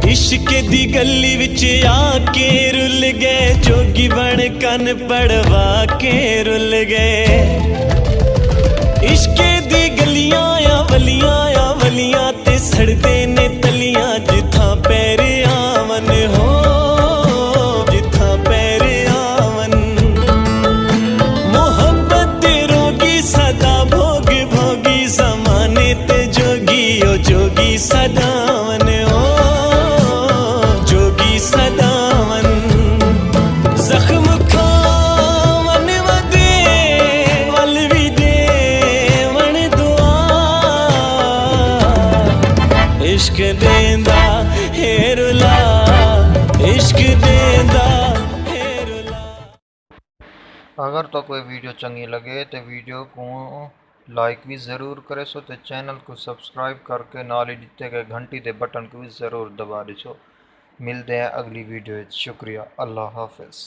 इश्क दी गली विच आके रुल गए, जोगी बन कन पड़वा के रुल गए। इश्क दी गलियां या वलियां ते सड़दे ने तलियां, जिथा पैर आवन हो जिथा पैर आवन। मोहब्बत दे रोगी सदा भोग भोगी, जमाने ते जोगी ओ जोगी सदावन हो जोगी सदावन। जख्म खावन वदे वल भी देवन दुआ, इश्क देंदा है रुला, इश्क देंदा है रुला। अगर तो कोई वीडियो चंगी लगे तो वीडियो को लाइक भी ज़रूर करे सो, तो चैनल को सब्सक्राइब करके नाल ही दिते गए घंटी के बटन को भी ज़रूर दबा दो। मिलते हैं अगली वीडियो। शुक्रिया। अल्लाह हाफिज़।